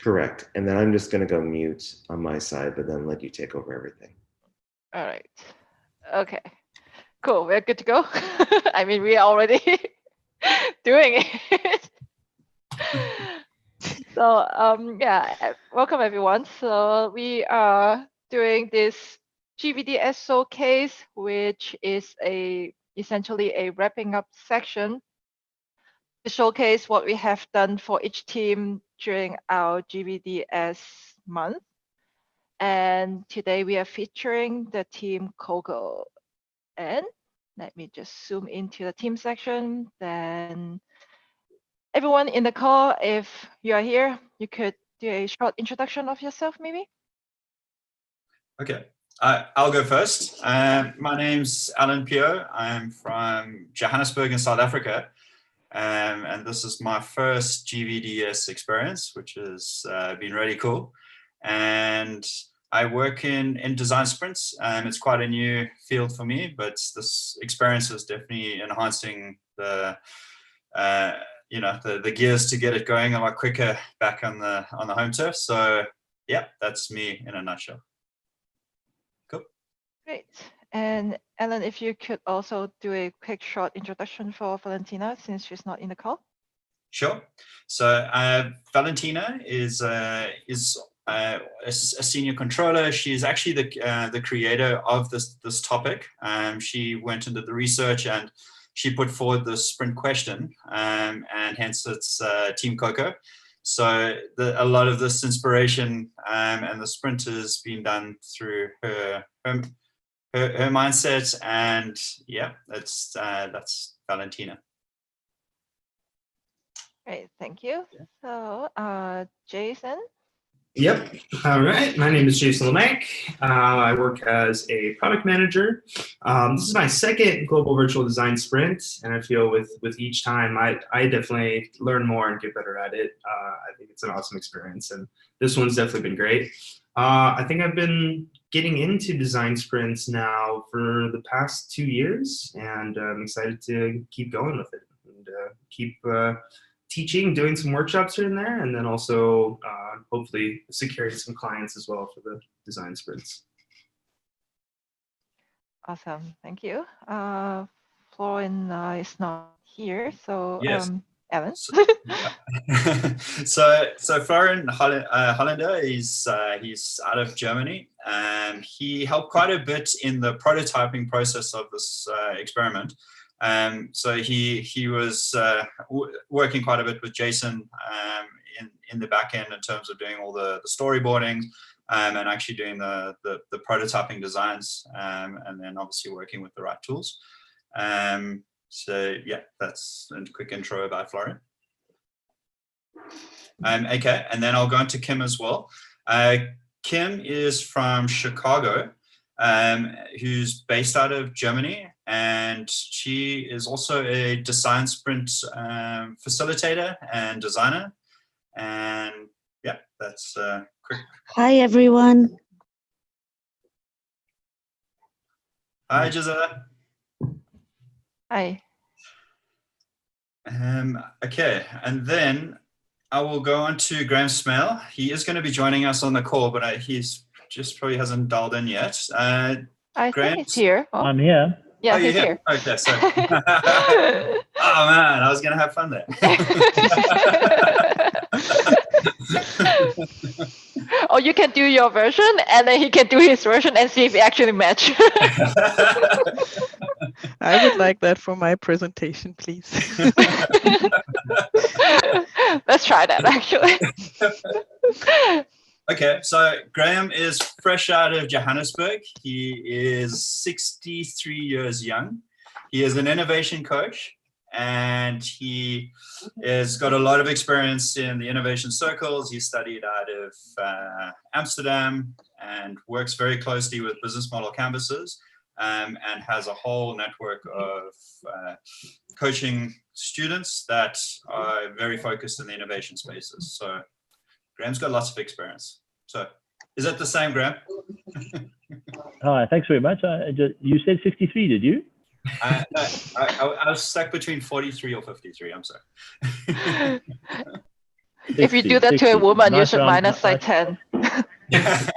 Correct. And then I'm just going to go mute on my side, but then let you take over everything. All right. Okay. Cool. We're good to go. I mean, we are already doing it. So yeah, welcome everyone. So we are doing this GVDS showcase, which is essentially a wrapping up section to showcase what we have done for each team during our GVDS month. And today we are featuring the Team Coco. And let me just zoom into the team section. Then everyone in the call, if you are here, you could do a short introduction of yourself, maybe. Okay, I'll go first. My name's Alan Pio. I'm from Johannesburg in South Africa. And this is my first GVDS experience, which has been really cool. And I work in design sprints. It's quite a new field for me, but this experience is definitely enhancing the the gears to get it going a lot quicker back on the home turf. So yeah, that's me in a nutshell. Cool. Great. And Ellen, if you could also do a quick short introduction for Valentina, since she's not in the call. Sure. So Valentina is a senior controller. She's actually the creator of this topic. She went and did the research and she put forward the sprint question, and hence it's Team Coco. So a lot of this inspiration and the sprint has been done through her mindset, and yeah, that's Valentina. Great, thank you. So Jason. Yep. All right. My name is Jason Lemek. I work as a product manager. This is my second global virtual design sprint, and I feel with each time I definitely learn more and get better at it. I think it's an awesome experience, and this one's definitely been great. I think I've been getting into design sprints now for the past 2 years, and I'm excited to keep going with it and keep teaching, doing some workshops here and there, and then also hopefully securing some clients as well for the design sprints. Awesome, thank you. Florian is not here, so yes. Ellen. So Florian Hollander he's out of Germany, and he helped quite a bit in the prototyping process of this experiment. So he was working quite a bit with Jason in the back end in terms of doing all the storyboarding and actually doing the prototyping designs, and then obviously working with the right tools. So yeah, that's a quick intro about Florian. Okay, and then I'll go into Kim as well. Kim is from Chicago, who's based out of Germany, and she is also a design sprint facilitator and designer. And yeah, that's quick. Hi, everyone. Hi, Gisela. Hi. Okay, and then I will go on to Graham Smale. He is going to be joining us on the call, but he's just probably hasn't dialed in yet. I think he's here. Oh. I'm here. Yeah, he's here. Okay, so oh man, I was going to have fun there. Or you can do your version, and then he can do his version and see if it actually match. I would like that for my presentation, please. Let's try that, actually. Okay, so Graham is fresh out of Johannesburg. He is 63 years young. He is an innovation coach, and he has got a lot of experience in the innovation circles. He studied out of Amsterdam and works very closely with business model canvases, and has a whole network of coaching students that are very focused in the innovation spaces. So Graham's got lots of experience. So is that the same, Graham? Hi, thanks very much. You said 63, did you? No, I was stuck between 43 or 53. I'm sorry. If you do that to 60. a woman, you Nice should round, minus like 10. Yeah,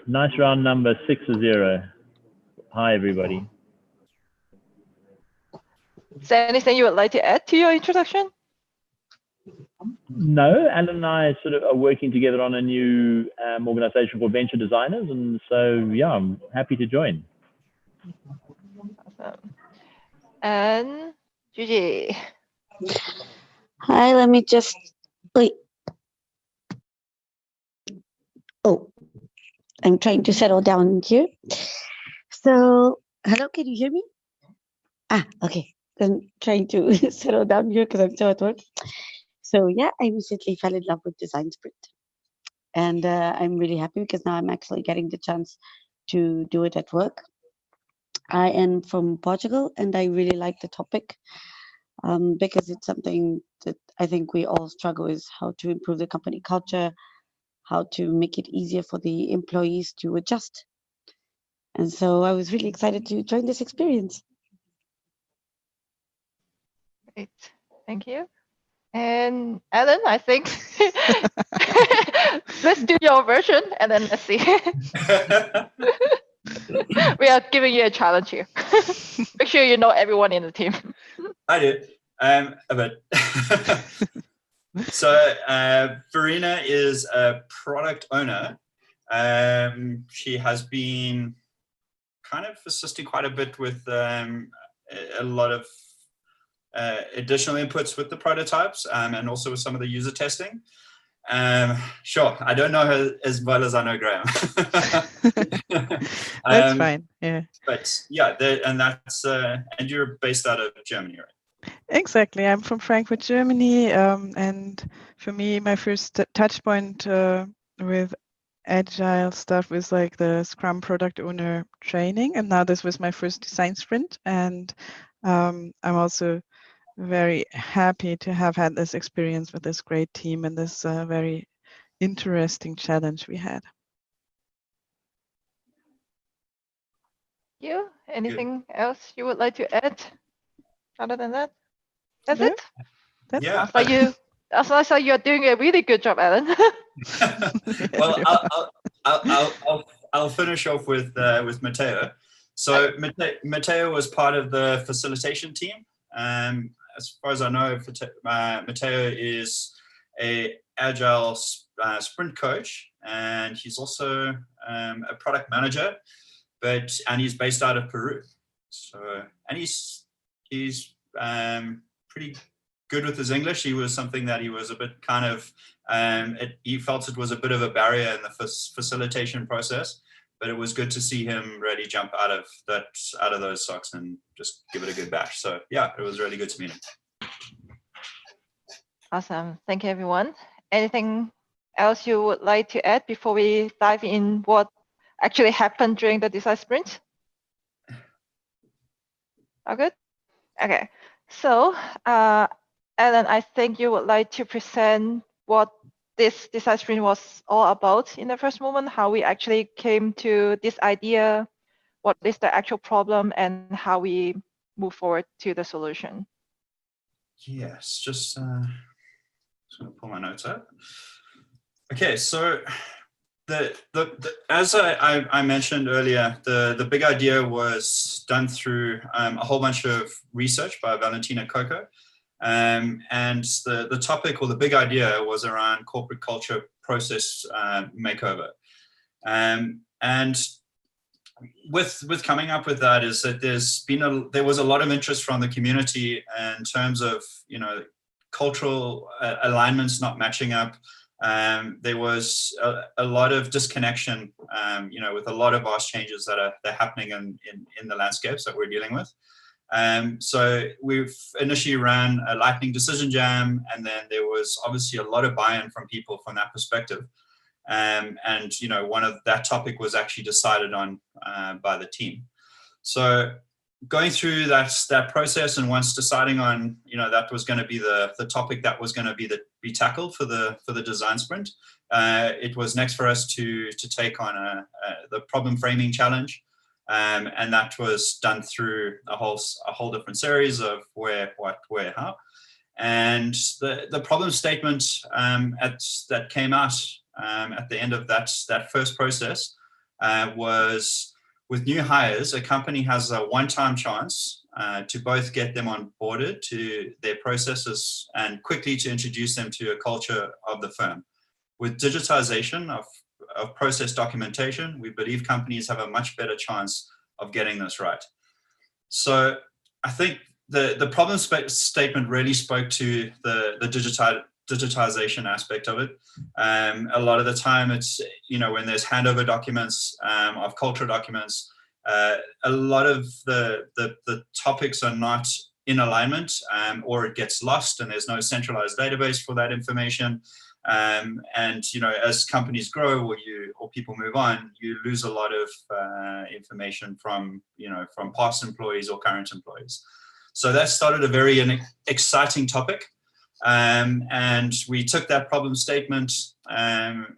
nice round number 6-0. Hi, everybody. Is there anything you would like to add to your introduction? No, Alan and I sort of are working together on a new organization called Venture Designers. And so, yeah, I'm happy to join. Awesome. And Gigi. Hi, let me just wait. Oh, I'm trying to settle down here. So, hello, can you hear me? Okay. I'm trying to settle down here because I'm still at work. So, yeah, I recently fell in love with Design Sprint. And I'm really happy because now I'm actually getting the chance to do it at work. I am from Portugal and I really like the topic because it's something that I think we all struggle is how to improve the company culture, how to make it easier for the employees to adjust. And so I was really excited to join this experience. Great. Thank you. And Alan, I think let's do your version and then let's see. We are giving you a challenge here. Make sure you know everyone in the team. I do. A bit. So Verena is a product owner. She has been kind of assisting quite a bit with a lot of additional inputs with the prototypes and also with some of the user testing. Sure, I don't know her as well as I know Graham. That's fine. Yeah. But yeah, and you're based out of Germany, right? Exactly. I'm from Frankfurt, Germany, and for me, my first touch point with agile stuff was like the Scrum product owner training, and now this was my first design sprint, and I'm also very happy to have had this experience with this great team and this very interesting challenge we had. You? Anything else you would like to add? Other than that, that's No? it. Yeah. Sounds like you're doing a really good job, Alan. Well, I'll finish off with Matteo. So Matteo was part of the facilitation team. As far as I know, Matteo is a agile sprint coach, and he's also a product manager, and he's based out of Peru. So, and he's pretty good with his English. He was something that he was a bit kind of, he felt it was a bit of a barrier in the facilitation process, but it was good to see him really jump out of those socks and just give it a good bash. So yeah, it was really good to meet him. Awesome. Thank you, everyone. Anything else you would like to add before we dive in what actually happened during the design sprint? All good? Okay. So, Alan, I think you would like to present what this design sprint was all about in the first moment, how we actually came to this idea, what is the actual problem, and how we move forward to the solution. Yes, just going to pull my notes out. Okay, so as I mentioned earlier, the big idea was done through a whole bunch of research by Valentino Coco. And the topic or the big idea was around corporate culture process makeover. And with coming up with that is that there was a lot of interest from the community in terms of, cultural alignments not matching up. There was a lot of disconnection, with a lot of vast changes that are happening in the landscapes that we're dealing with. So we've initially ran a lightning decision jam, and then there was obviously a lot of buy-in from people from that perspective. And one of that topic was actually decided on by the team. So going through that process, and once deciding on that was going to be the topic that was going to be tackled for the design sprint, it was next for us to take on the problem framing challenge. And that was done through a whole different series of where, what, where, how. And the problem statement that came out at the end of that first process was, with new hires, a company has a one-time chance to both get them onboarded to their processes and quickly to introduce them to a culture of the firm. With digitization of process documentation, we believe companies have a much better chance of getting this right. So I think the problem statement really spoke to the digitization aspect of it. A lot of the time it's, when there's handover documents of culture documents, a lot of the topics are not in alignment, or it gets lost and there's no centralized database for that information. And as companies grow or people move on, you lose a lot of information from past employees or current employees. So that started a very exciting topic. And we took that problem statement,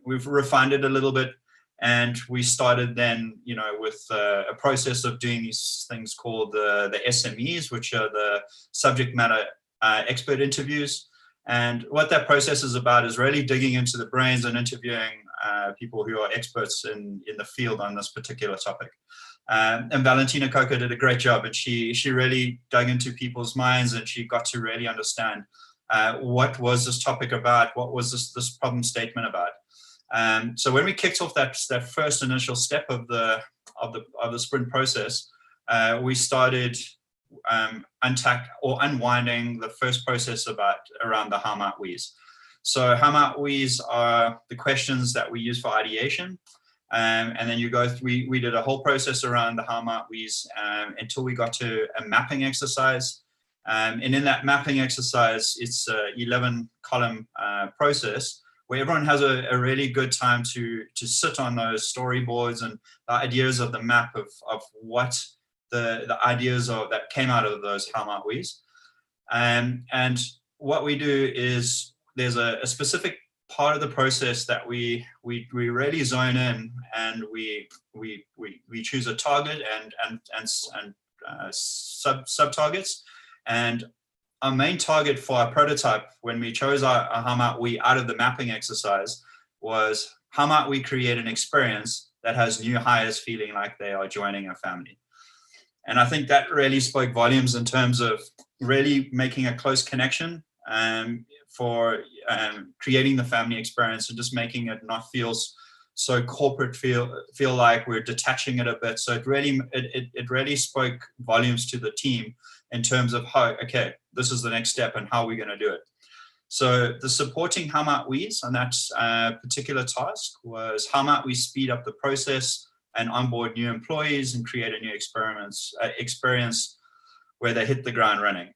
we've refined it a little bit, and we started then, with a process of doing these things called the SMEs, which are the subject matter expert interviews. And what that process is about is really digging into the brains and interviewing people who are experts in the field on this particular topic. And Valentino Coco did a great job, and she really dug into people's minds, and she got to really understand what was this topic about, what was this problem statement about. So when we kicked off that first initial step of the sprint process, we started unwinding the first process around the how might we's. So how might we's are the questions that we use for ideation. And then we did a whole process around the how might we's until we got to a mapping exercise. And in that mapping exercise, it's a 11-column process where everyone has a really good time to sit on those storyboards and the ideas of the map of what the ideas that came out of those how might we's. And what we do is there's a specific part of the process that we really zone in, and we choose a target and sub targets. And our main target for our prototype, when we chose our how might we out of the mapping exercise, was how might we create an experience that has new hires feeling like they are joining a family. And I think that really spoke volumes in terms of really making a close connection for creating the family experience and just making it not feel so corporate, feel like we're detaching it a bit. So it really spoke volumes to the team in terms of okay, this is the next step and how we're going to do it. So the supporting how might we's on that particular task was how might we speed up the process and onboard new employees and create a new experience where they hit the ground running.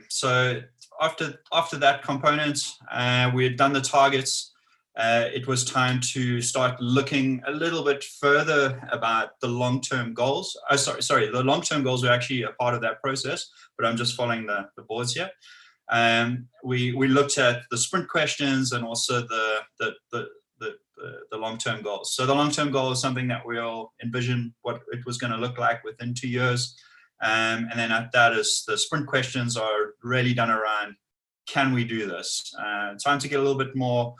So after that component, we had done the targets. It was time to start looking a little bit further about the long-term goals. Sorry, the long-term goals were actually a part of that process, but I'm just following the boards here. We looked at the sprint questions and also the long-term goals. So the long-term goal is something that we'll envision what it was going to look like within 2 years. And then that is the sprint questions are really done around, can we do this? Time to get a little bit more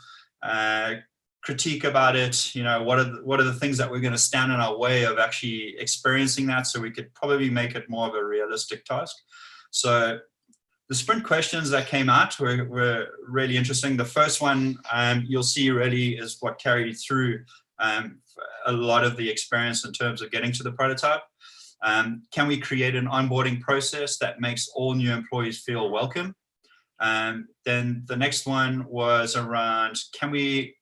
critique about it. What are the things that we're going to stand in our way of actually experiencing that, so we could probably make it more of a realistic task. So the sprint questions that came out were really interesting. The first one you'll see really is what carried through a lot of the experience in terms of getting to the prototype. Can we create an onboarding process that makes all new employees feel welcome? Then the next one was around, can we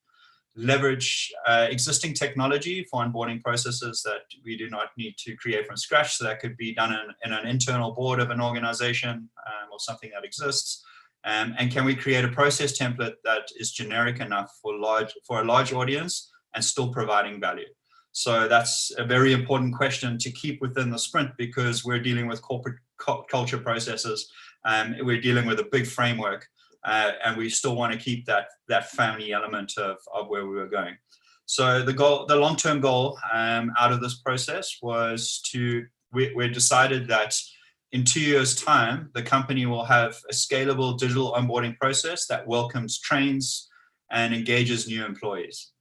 leverage existing technology for onboarding processes that we do not need to create from scratch? So that could be done in an internal board of an organization or something that exists. And can we create a process template that is generic enough for a large audience and still providing value? So that's a very important question to keep within the sprint, because we're dealing with corporate culture processes. We're dealing with a big framework, and we still want to keep that family element of where we were going. So the long-term goal out of this process was we decided that in 2 years' time, the company will have a scalable digital onboarding process that welcomes, trains, and engages new employees.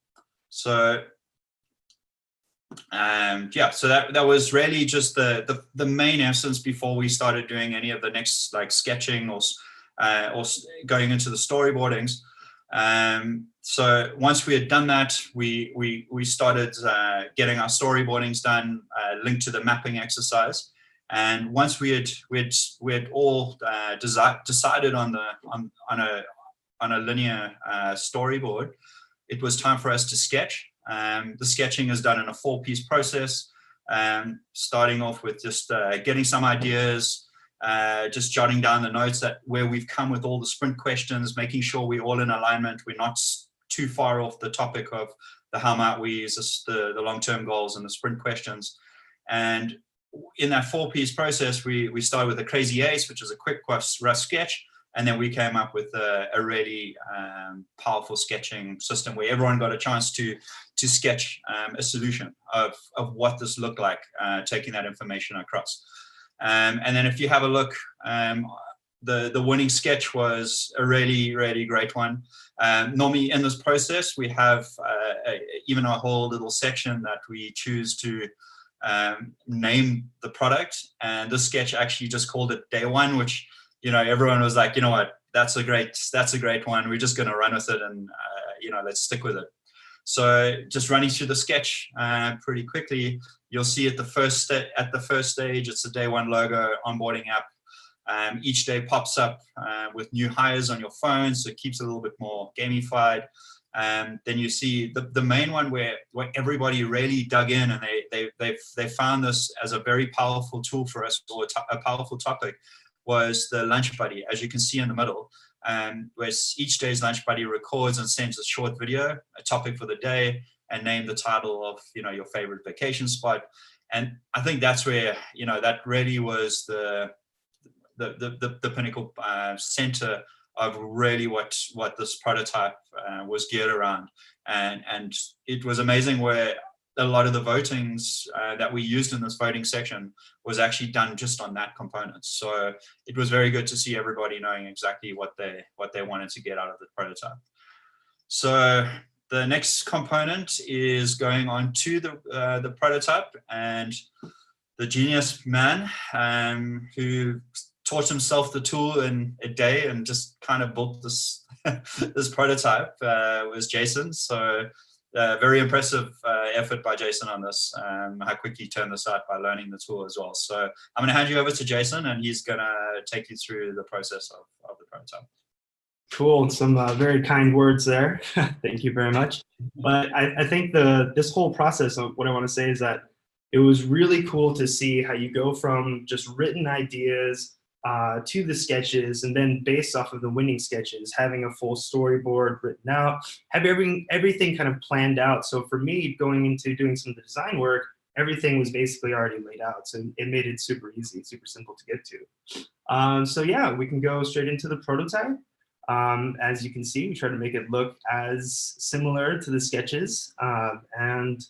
So yeah, so that was really just the main essence before we started doing any of the next, like, sketching or going into the storyboardings. So once we had done that, we started getting our storyboardings done, linked to the mapping exercise. And once we had all decided on a linear storyboard, it was time for us to sketch. The sketching is done in a 4-piece process, starting off with just getting some ideas, just jotting down the notes that where we've come with all the sprint questions, making sure we're all in alignment, we're not too far off the topic of the how might we use the long-term goals and the sprint questions. And in that 4-piece process, we started with a crazy ace, which is a quick, rough sketch. And then we came up with a really powerful sketching system where everyone got a chance to sketch a solution of what this looked like, taking that information across. And then if you have a look, the winning sketch was a really, really great one. Normally in this process, we have even a whole little section that we choose to name the product. And this sketch actually just called it Day One, which, you know, everyone was like, you know what, that's a great one. We're just going to run with it, and let's stick with it. So just running through the sketch pretty quickly, you'll see at the first stage, it's a Day One logo onboarding app. Each day pops up with new hires on your phone, so it keeps it a little bit more gamified. Then you see the main one where everybody really dug in, and they found this as a very powerful tool for us, or a powerful topic, was the lunch buddy, as you can see in the middle, where each day's lunch buddy records and sends a short video, a topic for the day, and name the title of your favorite vacation spot. And I think that's where that really was the pinnacle center of really what this prototype was geared around. And it was amazing where a lot of the votings that we used in this voting section was actually done just on that component. So it was very good to see everybody knowing exactly what they wanted to get out of the prototype. So the next component is going on to the prototype, and the genius man who taught himself the tool in a day and just kind of built this this prototype was Jason. So very impressive effort by Jason on this, how quick he turned this out by learning the tool as well. So I'm going to hand you over to Jason, and he's going to take you through the process of the prototype. Cool. Some very kind words there. Thank you very much. But I think this whole process, of what I want to say is that it was really cool to see how you go from just written ideas to the sketches, and then based off of the winning sketches, having a full storyboard written out, have everything kind of planned out. So for me, going into doing some of the design work, everything was basically already laid out. So it made it super easy, super simple to get to. So yeah, we can go straight into the prototype. As you can see, we try to make it look as similar to the sketches. And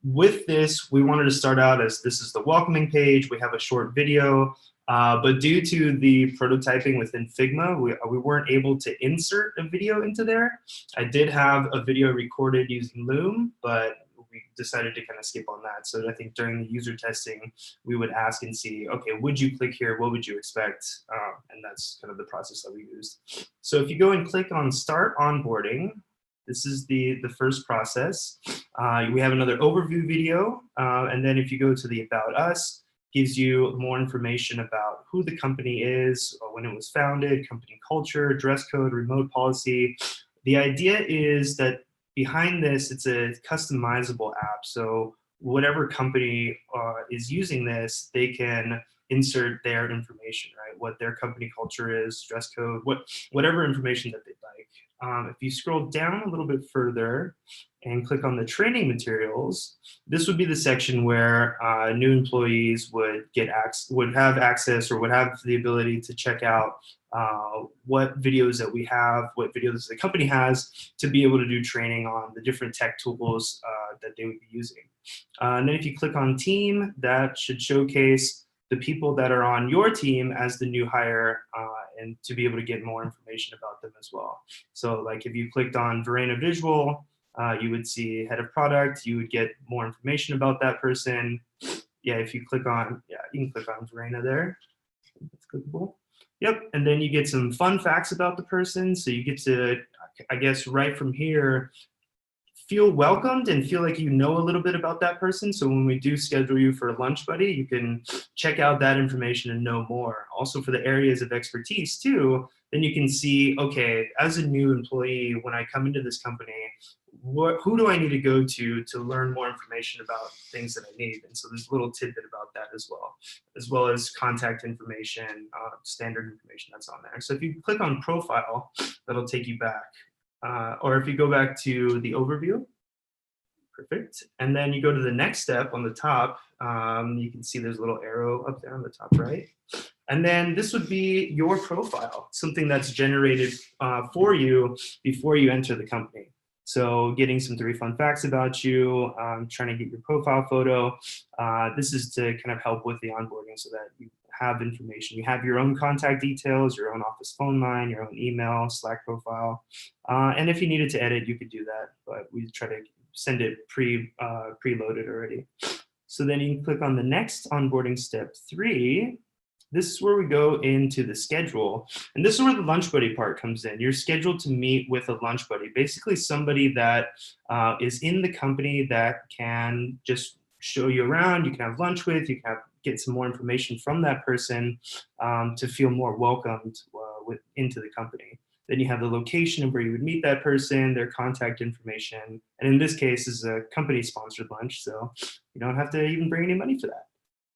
with this, we wanted to start out as this is the welcoming page. We have a short video. But due to the prototyping within Figma, we weren't able to insert a video into there. I did have a video recorded using Loom, but we decided to kind of skip on that. So I think during the user testing, we would ask and see, okay, would you click here? What would you expect? And that's kind of the process that we used. So if you go and click on Start Onboarding, this is the first process. We have another overview video. And then if you go to the About Us, gives you more information about who the company is, or when it was founded, company culture, dress code, remote policy. The idea is that behind this, it's a customizable app. So whatever company is using this, they can insert their information, right? What their company culture is, dress code, whatever information that they'd like. If you scroll down a little bit further and click on the training materials, this would be the section where new employees would have access, or would have the ability to check out what videos that we have, what videos the company has, to be able to do training on the different tech tools that they would be using. And then if you click on team, that should showcase the people that are on your team as the new hire, and to be able to get more information about them as well. So like if you clicked on Verena Visual, you would see head of product, you would get more information about that person. Yeah, if you click on, yeah, you can click on Verena there. That's clickable. Yep, and then you get some fun facts about the person. So you get to, I guess, right from here, feel welcomed and feel like you know a little bit about that person. So when we do schedule you for a lunch buddy, you can check out that information and know more. Also for the areas of expertise too, then you can see, okay, as a new employee, when I come into this company, who do I need to go to learn more information about things that I need? And so there's a little tidbit about that as well as contact information, standard information that's on there. So if you click on profile, that'll take you back. Or if you go back to the overview, perfect. And then you go to the next step on the top, you can see there's a little arrow up there on the top right. And then this would be your profile, something that's generated for you before you enter the company. So getting some 3 fun facts about you, trying to get your profile photo. This is to kind of help with the onboarding so that you have information. You have your own contact details, your own office phone line, your own email, Slack profile. And if you needed to edit, you could do that, but we try to send it preloaded already. So then you can click on the next onboarding step 3. This is where we go into the schedule. And this is where the lunch buddy part comes in. You're scheduled to meet with a lunch buddy, basically somebody that is in the company that can just show you around, you can have lunch with, you can get some more information from that person to feel more welcomed into the company. Then you have the location of where you would meet that person, their contact information. And in this case, this is a company-sponsored lunch, so you don't have to even bring any money for that.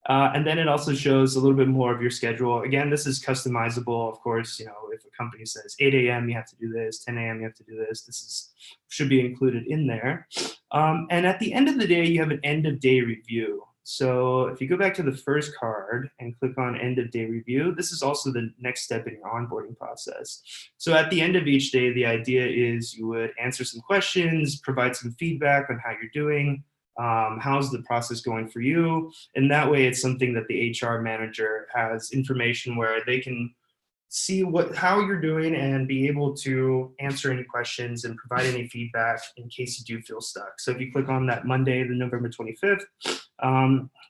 And then it also shows a little bit more of your schedule. Again, this is customizable, of course. You know, if a company says 8 a.m. you have to do this, 10 a.m. you have to do this. This should be included in there. And at the end of the day, you have an end of day review. So if you go back to the first card and click on end of day review, this is also the next step in your onboarding process. So at the end of each day, the idea is you would answer some questions, provide some feedback on how you're doing. How's the process going for you? And that way it's something that the HR manager has information where they can see how you're doing and be able to answer any questions and provide any feedback in case you do feel stuck. So if you click on that Monday, the November 25th,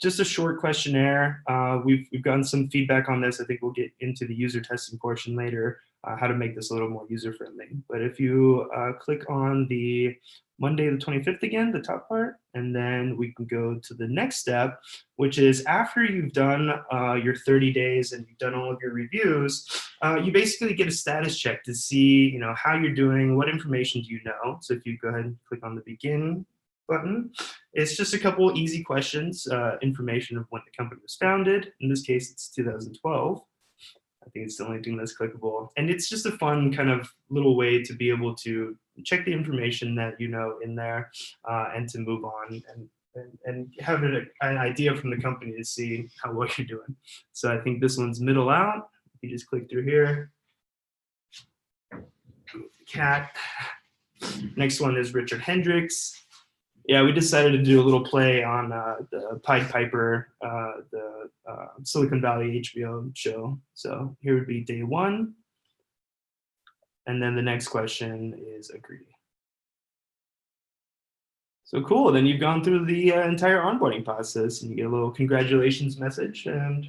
just a short questionnaire. We've gotten some feedback on this. I think we'll get into the user testing portion later, how to make this a little more user-friendly. But if you click on the Monday the 25th again, the top part, and then we can go to the next step, which is after you've done your 30 days and you've done all of your reviews, you basically get a status check to see, how you're doing, what information do you know. So if you go ahead and click on the begin button, it's just a couple easy questions, information of when the company was founded. In this case, it's 2012. I think it's the only thing that's clickable. And it's just a fun kind of little way to be able to check the information that you know in there and to move on and have an idea from the company to see how well you're doing. So I think this one's middle out. You just click through here. Cat. Next one is Richard Hendricks. Yeah, we decided to do a little play on the Pied Piper, the Silicon Valley HBO show. So here would be day 1. And then the next question is agree. So cool, then you've gone through the entire onboarding process and you get a little congratulations message and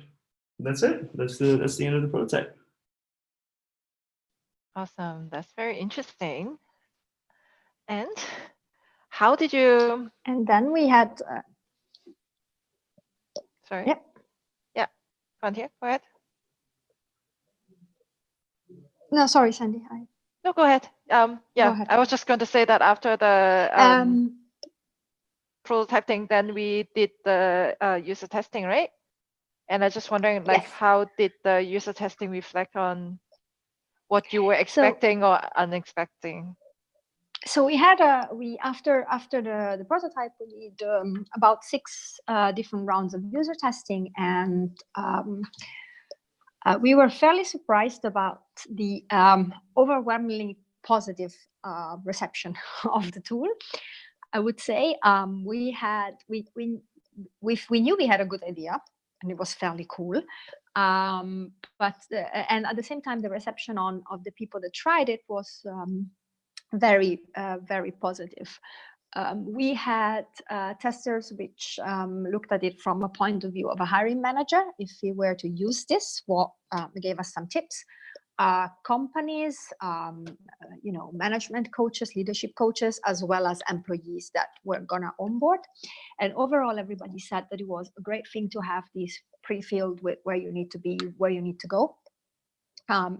that's it. That's the end of the prototype. Awesome, that's very interesting. And how did you? And then we had. Sorry. Yep. Yeah. Frontier, go ahead. No, sorry, Sandy. No, go ahead. Yeah, Go ahead. I was just going to say that after the prototyping, then we did the user testing, right? And I was just wondering, like, Yes. how did the user testing reflect on what you were expecting or unexpecting? So we had after the prototype, we did about 6 different rounds of user testing, and we were fairly surprised about the overwhelmingly positive reception of the tool. I would say we knew we had a good idea, and it was fairly cool. But and at the same time, the reception of the people that tried it was very positive. We had testers which looked at it from a point of view of a hiring manager. If we were to use this, gave us some tips. Companies, management coaches, leadership coaches, as well as employees that were gonna onboard. And overall, everybody said that it was a great thing to have these pre-filled with where you need to be, where you need to go.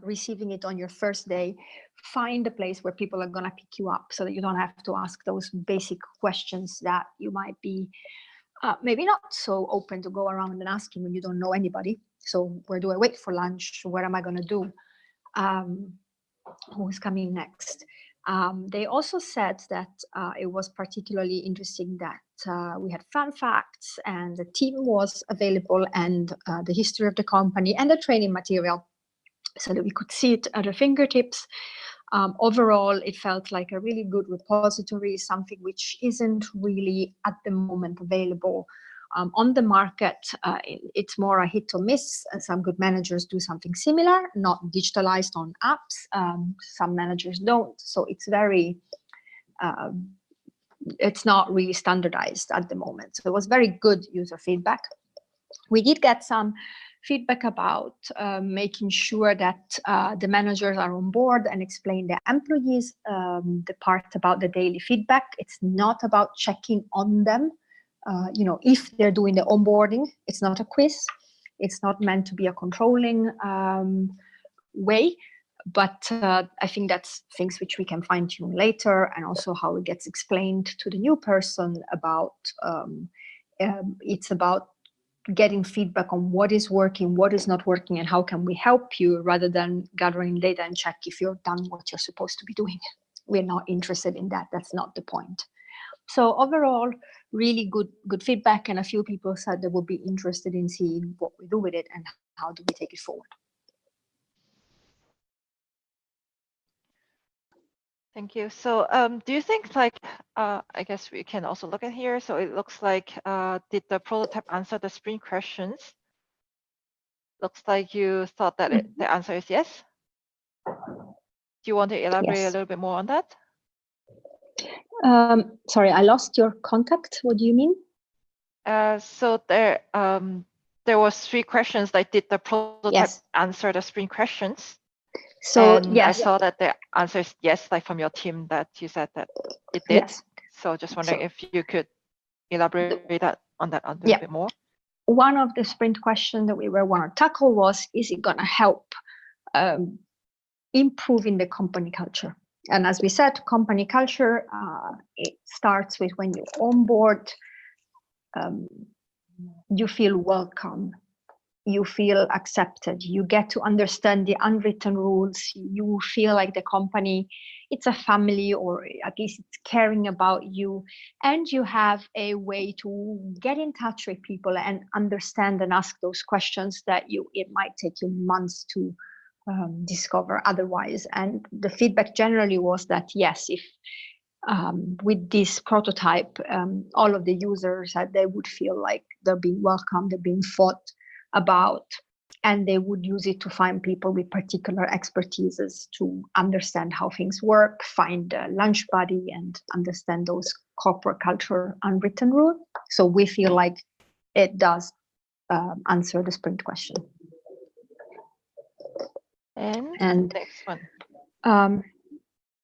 Receiving it on your first day, find a place where people are going to pick you up so that you don't have to ask those basic questions that you might be maybe not so open to go around and asking when you don't know anybody. So where do I wait for lunch? What am I going to do? Who's coming next? They also said that it was particularly interesting that we had fun facts and the team was available and the history of the company and the training material, so that we could see it at our fingertips. Overall, it felt like a really good repository, something which isn't really at the moment available on the market. It's more a hit or miss. Some good managers do something similar, not digitalized on apps. Some managers don't. So it's it's not really standardized at the moment. So it was very good user feedback. We did get some feedback about making sure that the managers are on board and explain their employees the part about the daily feedback. It's not about checking on them, if they're doing the onboarding. It's not a quiz. It's not meant to be a controlling way. But I think that's things which we can fine tune later, and also how it gets explained to the new person about it's about getting feedback on what is working, what is not working, and how can we help you, rather than gathering data and check if you're done what you're supposed to be doing. We're not interested in that. That's not the point. So overall, really good feedback, and a few people said they would be interested in seeing what we do with it and how do we take it forward. Thank you. So do you think, like, I guess we can also look at here. So it looks like, did the prototype answer the sprint questions? Looks like you thought that the answer is yes. Do you want to elaborate a little bit more on that? Sorry, I lost your contact. What do you mean? So there was 3 questions, like, did the prototype answer the sprint questions? So I saw that the answer is yes, like from your team, that you said that it did. Yes. So just wondering if you could elaborate on that a little bit more. One of the sprint questions that we were want to tackle was, is it going to help improving the company culture? And as we said, company culture, it starts with when you onboard, you feel welcome. You feel accepted, you get to understand the unwritten rules, you feel like the company, it's a family, or at least it's caring about you, and you have a way to get in touch with people and understand and ask those questions that it might take you months to discover otherwise. And the feedback generally was that yes, if with this prototype, all of the users said they would feel like they're being welcomed, they're being thought about, and they would use it to find people with particular expertises to understand how things work, find a lunch buddy, and understand those corporate culture unwritten rules. So we feel like it does answer the sprint question. And next one.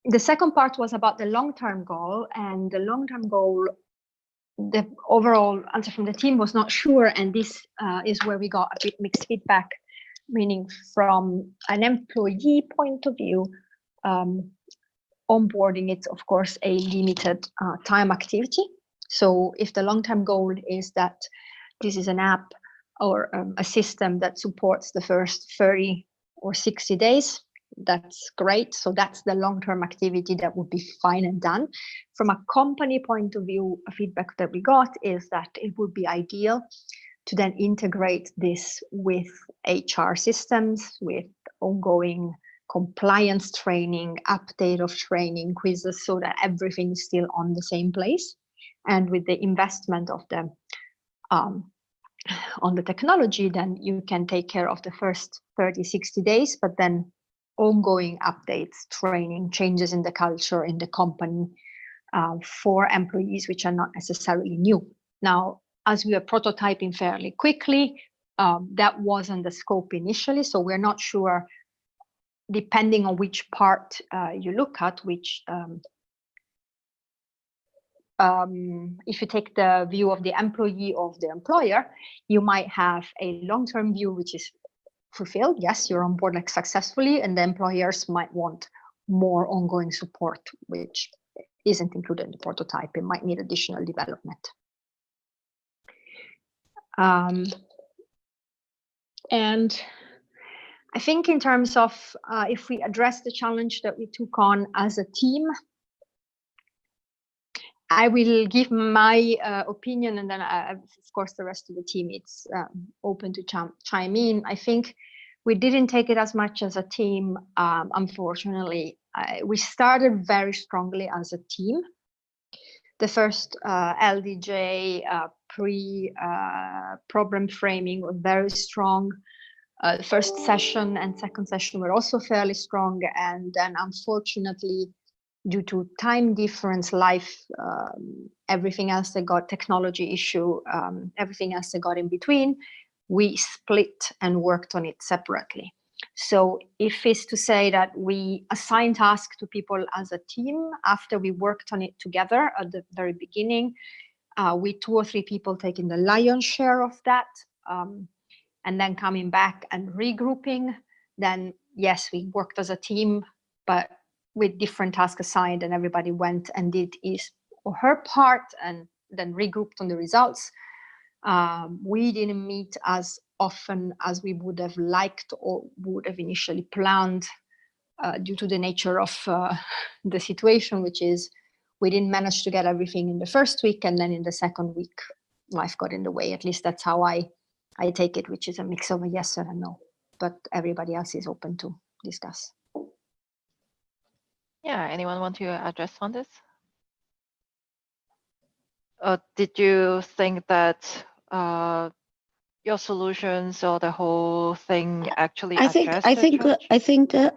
The second part was about the long-term goal, and the long-term goal, the overall answer from the team was not sure, and this is where we got a bit mixed feedback, meaning from an employee point of view, onboarding, it's of course a limited time activity. So if the long-term goal is that this is an app or a system that supports the first 30 or 60 days, that's great. So that's the long-term activity that would be fine and done. From a company point of view, a feedback that we got is that it would be ideal to then integrate this with HR systems, with ongoing compliance training, update of training, quizzes, so that everything is still on the same place. And with the investment of the on the technology, then you can take care of the first 30, 60 days, but then ongoing updates, training, changes in the culture, in the company for employees which are not necessarily new. Now, as we are prototyping fairly quickly, that wasn't the scope initially, so we're not sure, depending on which part you look at, which if you take the view of the employee of the employer, you might have a long-term view which is fulfilled. Yes, you're on board like successfully, and the employers might want more ongoing support, which isn't included in the prototype. It might need additional development. And I think in terms of if we address the challenge that we took on as a team, I will give my opinion, and then of course the rest of the team it's open to chime in. I think we didn't take it as much as a team, unfortunately. We started very strongly as a team. The first LDJ pre-problem framing was very strong. The first session and second session were also fairly strong, and then unfortunately, due to time difference, life, everything else that got technology issue, everything else that got in between, we split and worked on it separately. So if it's to say that we assign tasks to people as a team after we worked on it together at the very beginning, with 2 or 3 people taking the lion's share of that, and then coming back and regrouping, then yes, we worked as a team, but with different tasks assigned, and everybody went and did his or her part and then regrouped on the results. We didn't meet as often as we would have liked or would have initially planned due to the nature of the situation, which is we didn't manage to get everything in the first week, and then in the second week, life got in the way. At least that's how I take it, which is a mix of a yes and a no, but everybody else is open to discuss. Yeah, anyone want to address on this? Did you think that your solutions or the whole thing actually I addressed the challenge?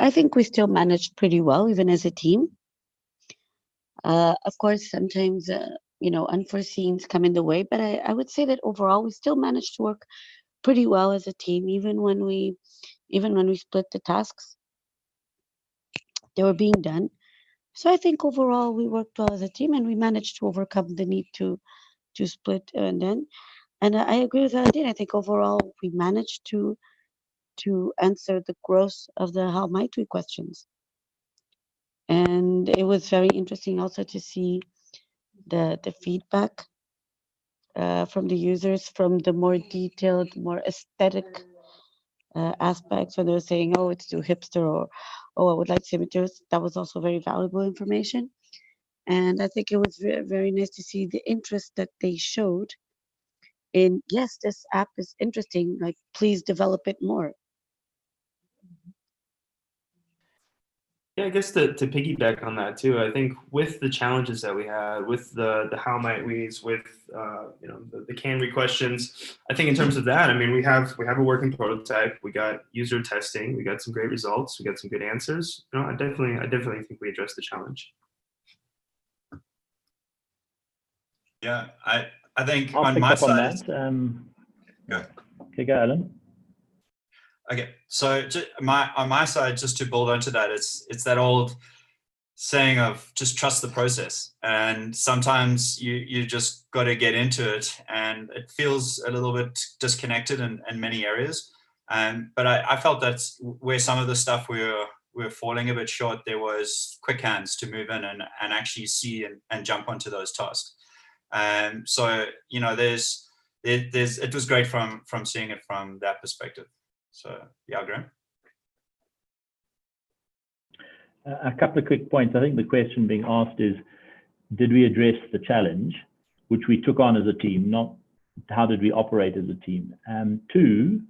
I think we still managed pretty well, even as a team. Of course, sometimes unforeseens come in the way, but I would say that overall we still managed to work pretty well as a team, even when we split the tasks. They were being done. So I think overall we worked well as a team, and we managed to overcome the need to split and I agree with Valentino. I think overall we managed to answer the gross of the how might we questions. And it was very interesting also to see the feedback from the users, from the more detailed, more aesthetic aspects, when they were saying, oh, it's too hipster, or oh, I would like to materials. That was also very valuable information. And I think it was very, very nice to see the interest that they showed in, yes, this app is interesting, like, please develop it more. Yeah, I guess to piggyback on that too, I think with the challenges that we had, with the how might we's, with the can we questions, I think in terms of that, I mean, we have a working prototype, we got user testing, we got some great results, we got some good answers. I definitely think we addressed the challenge. Yeah, I think I'll on pick my up on side. that. Okay, go Alan. Okay, so on my side, just to build onto that, it's that old saying of just trust the process, and sometimes you just got to get into it, and it feels a little bit disconnected in many areas. But I felt that's where some of the stuff we were falling a bit short. There was quick hands to move in and actually see and jump onto those tasks. So it was great from seeing it from that perspective. So yeah, Graham. A couple of quick points. I think the question being asked is, did we address the challenge, which we took on as a team, not how did we operate as a team? 2,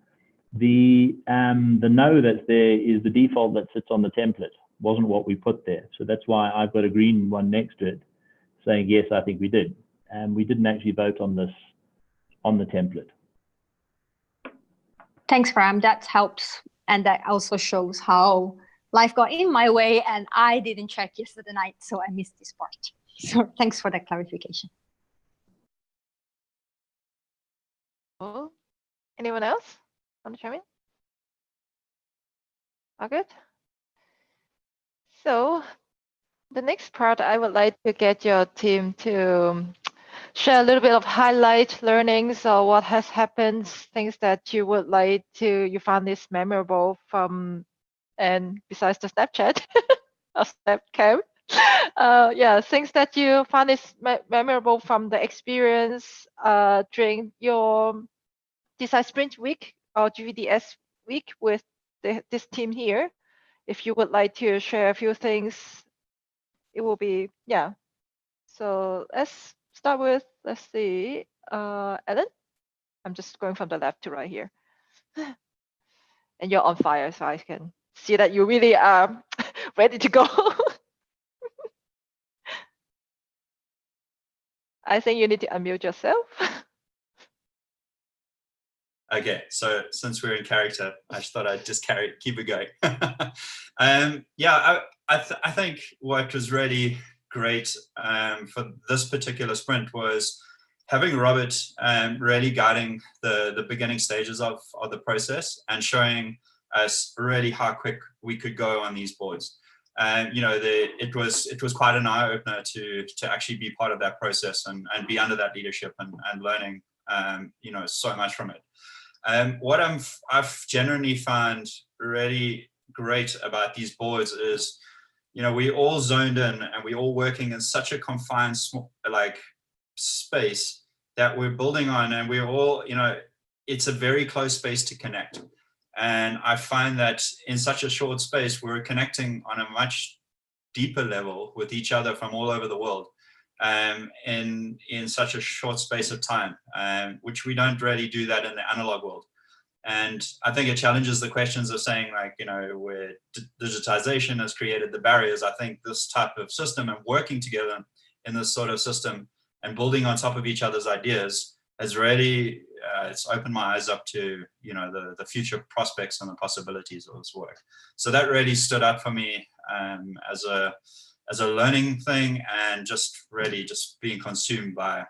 the no that's there is the default that sits on the template, wasn't what we put there. So that's why I've got a green one next to it saying, yes, I think we did. And we didn't actually vote on this on the template. Thanks, Graham. That helps. And that also shows how life got in my way and I didn't check yesterday night, so I missed this part. So thanks for that clarification. Cool. Anyone else want to chime in? All good? So the next part, I would like to get your team to share a little bit of highlight learnings or what has happened, things that you would like to, you found this memorable from, and besides the Snapchat or Snapcam, yeah, things that you found is memorable from the experience during your Design Sprint week or GVDS week with this team here. If you would like to share a few things, it will be, yeah. So let's start with, let's see, Ellen. I'm just going from the left to right here. And you're on fire, so I can see that you really are ready to go. I think you need to unmute yourself. Okay, so since we're in character, I just thought I'd just keep it going. Yeah, I think what was really great for this particular sprint was having Robert really guiding the beginning stages of the process and showing us really how quick we could go on these boards. You know, it was quite an eye opener to actually be part of that process and be under that leadership and learning you know, so much from it. What I've generally found really great about these boards is, you know, we all zoned in and we all working in such a confined space that we're building on, and we're all, you know, it's a very close space to connect. And I find that in such a short space, we're connecting on a much deeper level with each other from all over the world. In such a short space of time, which we don't really do that in the analog world. And I think it challenges the questions of saying, like, you know, where digitization has created the barriers. I think this type of system and working together in this sort of system and building on top of each other's ideas has really, it's opened my eyes up to, you know, the future prospects and the possibilities of this work. So that really stood up for me as a learning thing, and just really just being consumed by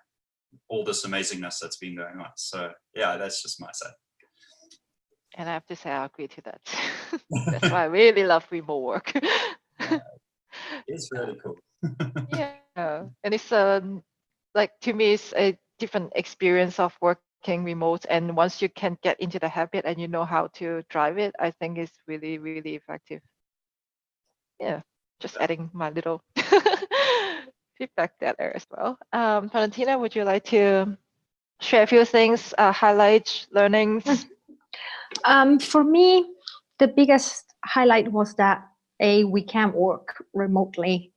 all this amazingness that's been going on. So yeah, that's just my side. And I have to say, I agree to that. That's why I really love remote work. It's really cool. Yeah, and it's like, to me, it's a different experience of working remote. And once you can get into the habit and you know how to drive it, I think it's really, really effective. Yeah, just adding my little feedback there as well. Valentina, would you like to share a few things, highlights, learnings? For me, the biggest highlight was that we can work remotely,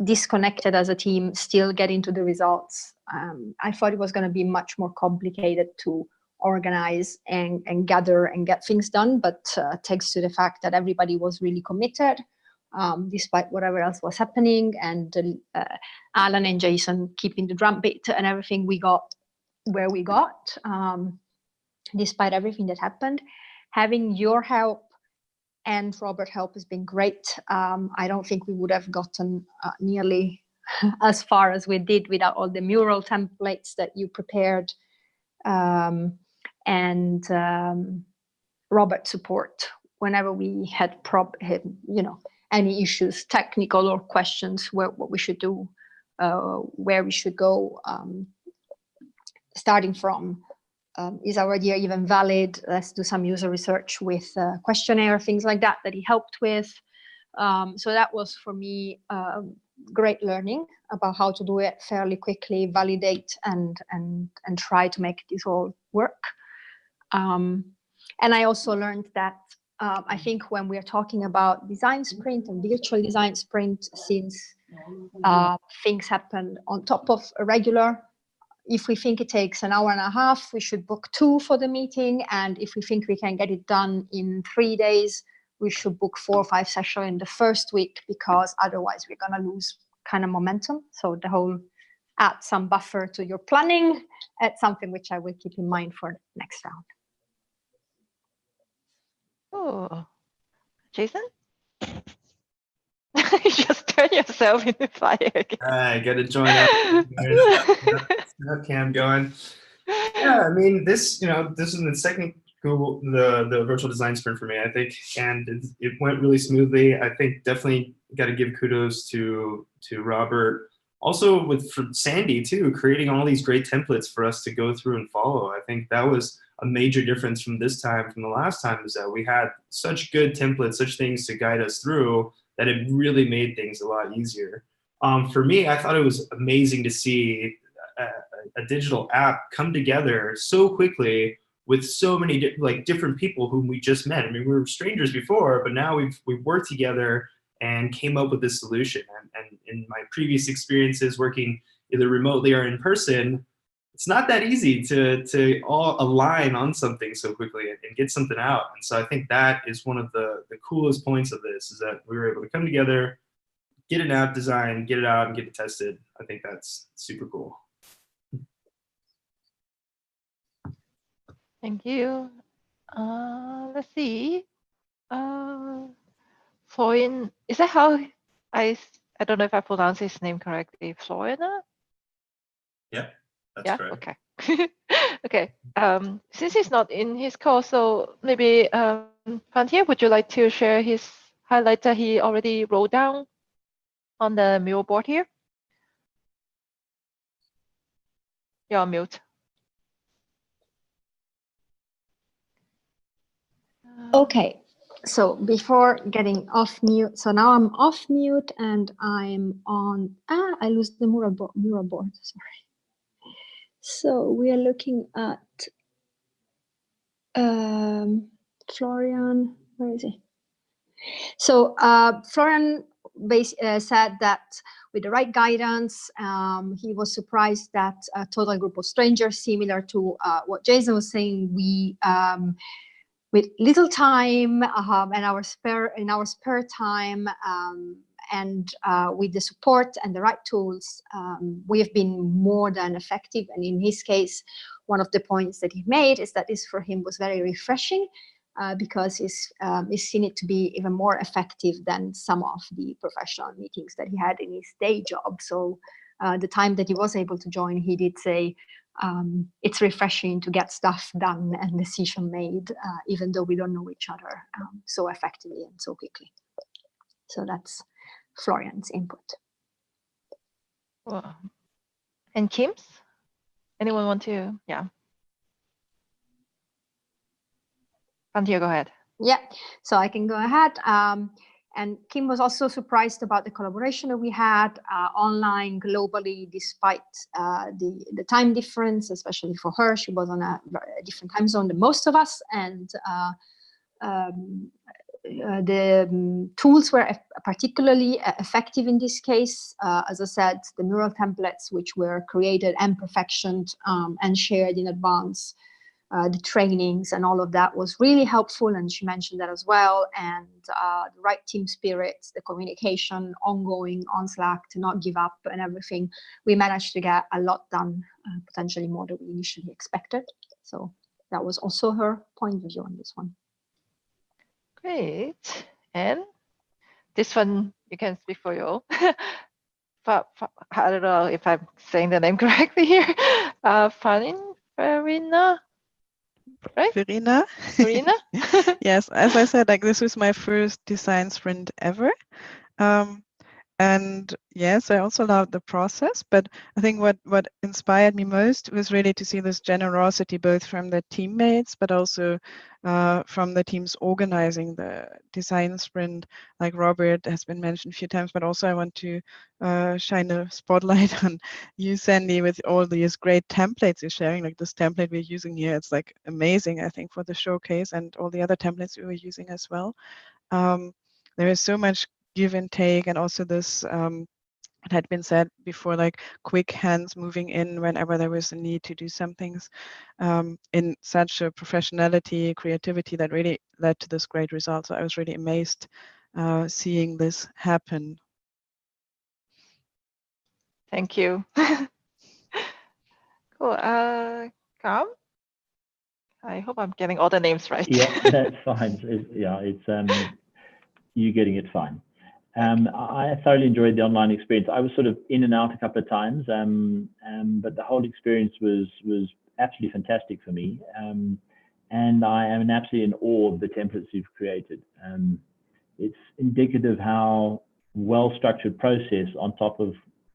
disconnected as a team, still getting to the results. I thought it was going to be much more complicated to organize and gather and get things done, but thanks to the fact that everybody was really committed, despite whatever else was happening, and Alan and Jason keeping the drum beat and everything, we got where we got. Despite everything that happened, having your help and Robert's help has been great. I don't think we would have gotten nearly as far as we did without all the mural templates that you prepared, and Robert's support whenever we had any issues, technical or questions, what we should do, where we should go, starting from. Is our idea even valid? Let's do some user research with questionnaire, things like that he helped with. So that was, for me, great learning about how to do it fairly quickly, validate and try to make this all work. And I also learned that I think when we're talking about design sprint and virtual design sprint, since things happen on top of a regular, if we think it takes an hour and a half, we should book 2 for the meeting. And if we think we can get it done in 3 days, we should book 4 or 5 sessions in the first week, because otherwise we're going to lose kind of momentum. So the whole add some buffer to your planning, add something which I will keep in mind for next round. Oh, Jason? You just turn yourself into fire again. I gotta join up. Cam going. Yeah, I mean, this is the second Google the virtual design sprint for me, I think, and it went really smoothly. I think definitely got to give kudos to Robert. Also for Sandy too, creating all these great templates for us to go through and follow. I think that was a major difference from this time, from the last time, is that we had such good templates, such things to guide us through, that it really made things a lot easier. For me, I thought it was amazing to see a digital app come together so quickly with so many different people whom we just met. I mean, we were strangers before, but now we've worked together and came up with this solution. And in my previous experiences working either remotely or in person, it's not that easy to all align on something so quickly and get something out. And so I think that is one of the coolest points of this, is that we were able to come together, get an app design, get it out, and get it tested. I think that's super cool. Thank you. Let's see. Florian, is that how I don't know if I pronounced his name correctly. Florian? Yeah, that's Yeah, correct. okay. Okay. Since he's not in his call, so maybe Frontier, would you like to share his highlight that he already wrote down on the mural board here? You're on mute. Okay, so before getting off mute, so now I'm off mute and I'm on, I lose the mural board, sorry. So we are looking at Florian, where is he? So Florian said that with the right guidance, he was surprised that a total group of strangers, similar to what Jason was saying, we with little time and our spare time and with the support and the right tools, we have been more than effective. And in his case, one of the points that he made is that this for him was very refreshing because he's seen it to be even more effective than some of the professional meetings that he had in his day job. So the time that he was able to join, he did say, it's refreshing to get stuff done and decision made, even though we don't know each other so effectively and so quickly. So that's Florian's input. Wow. And Kim's? Anyone want to? Yeah. Frontier, go ahead. Yeah, so I can go ahead. And Kim was also surprised about the collaboration that we had online globally, despite the time difference, especially for her. She was on a different time zone than most of us. And the tools were particularly effective in this case. As I said, the mural templates, which were created and perfectioned and shared in advance, the trainings and all of that was really helpful, and she mentioned that as well. And the right team spirit, the communication ongoing on Slack to not give up and everything. We managed to get a lot done, potentially more than we initially expected. So that was also her point of view on this one. Great. And this one, you can speak for you. I don't know if I'm saying the name correctly here. Farina, right? Verena. Farina? Yes, as I said, like this was my first design sprint ever. And yes, I also loved the process, but I think what inspired me most was really to see this generosity, both from the teammates, but also from the teams organizing the design sprint, like Robert has been mentioned a few times, but also I want to shine a spotlight on you, Sandy, with all these great templates you're sharing, like this template we're using here. It's like amazing, I think, for the showcase, and all the other templates we were using as well. There is so much give and take, and also this it had been said before, like quick hands moving in whenever there was a need to do some things in such a professionality, creativity that really led to this great result. So I was really amazed seeing this happen. Thank you. Cool. Carl? I hope I'm getting all the names right. Yeah, that's fine. It's you're getting it fine. I thoroughly enjoyed the online experience. I was sort of in and out a couple of times, but the whole experience was absolutely fantastic for me. And I am absolutely in awe of the templates you've created. It's indicative how well-structured process on top of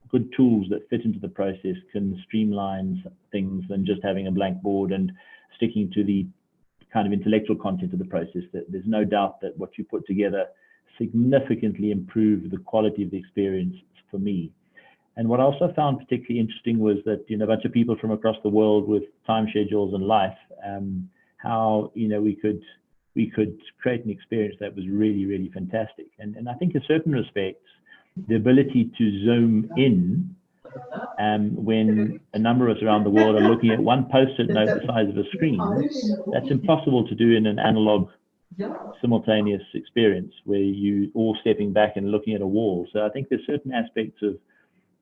good tools that fit into the process can streamline things than just having a blank board and sticking to the kind of intellectual content of the process. That there's no doubt that what you put together significantly improved the quality of the experience for me. And what I also found particularly interesting was that, a bunch of people from across the world with time schedules and life, how, we could create an experience that was really, really fantastic. And I think in certain respects, the ability to zoom in when a number of us around the world are looking at one post-it note the size of a screen, that's impossible to do in an analog simultaneous experience where you all stepping back and looking at a wall. So I think there's certain aspects of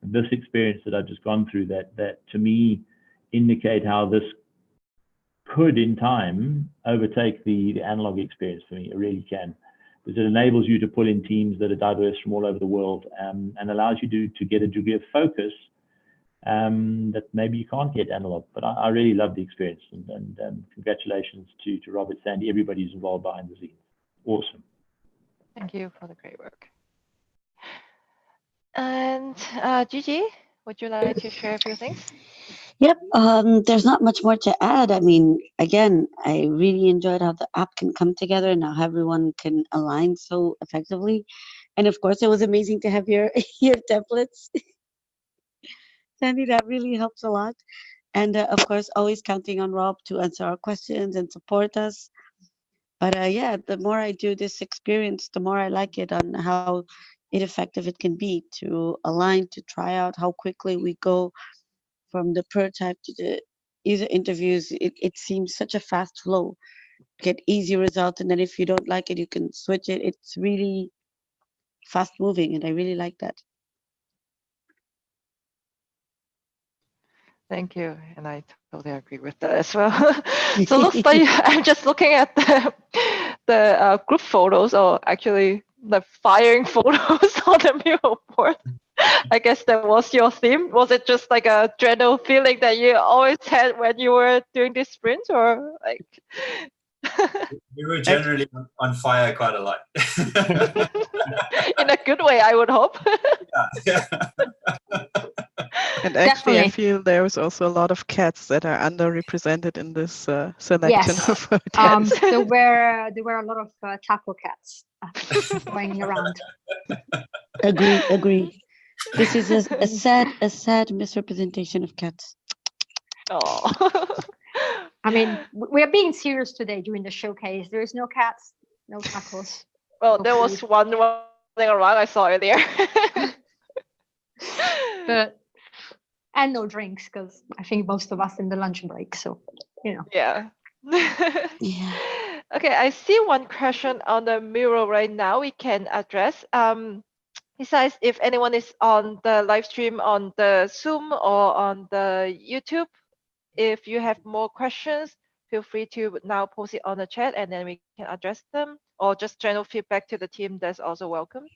this experience that I've just gone through that to me indicate how this could in time overtake the analog experience for me. It really can, because it enables you to pull in teams that are diverse from all over the world, and allows you to get a degree of focus that maybe you can't get analog. But I really love the experience, and congratulations to Robert, Sandy, everybody who's involved behind the scenes. Awesome. Thank you for the great work. And Gigi, would you like to share a few things? Yep, there's not much more to add. I mean, again, I really enjoyed how the app can come together and how everyone can align so effectively. And of course, it was amazing to have your templates. Sandy, that really helps a lot. And of course, always counting on Rob to answer our questions and support us. But yeah, the more I do this experience, the more I like it on how effective it can be to align, to try out how quickly we go from the prototype to the user interviews. It seems such a fast flow, get easy results, and then if you don't like it, you can switch it. It's really fast moving, and I really like that. Thank you, and I totally agree with that as well. So looks like I'm just looking at the group photos, or actually the firing photos on the mural board. I guess that was your theme. Was it just like a general feeling that you always had when you were doing this sprint, or like? We were generally on fire quite a lot. In a good way, I would hope. Yeah. And actually, I Definitely. feel there was also a lot of cats that are underrepresented in this selection Yes. of Cats. There were a lot of taco cats going around. Agree. This is a sad misrepresentation of cats. Oh. I mean, we are being serious today during the showcase. There is no cats, no tacos. Well, no there was food. one running around I saw earlier. And no drinks, because I think most of us in the lunch break. So, Yeah. Yeah. Okay, I see one question on the mural right now we can address. Besides, if anyone is on the live stream on the Zoom or on the YouTube, if you have more questions, feel free to now post it on the chat and then we can address them, or just general feedback to the team, that's also welcome.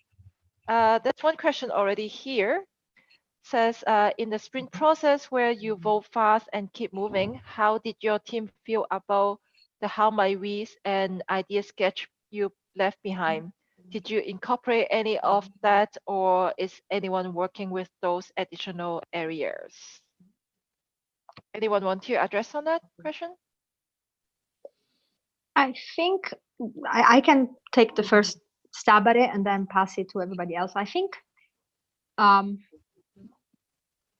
That's one question already here. Says, in the sprint process where you vote fast and keep moving, how did your team feel about the how might we and idea sketch you left behind? Did you incorporate any of that, or is anyone working with those additional areas? Anyone want to address on that question? I think I can take the first stab at it and then pass it to everybody else. I think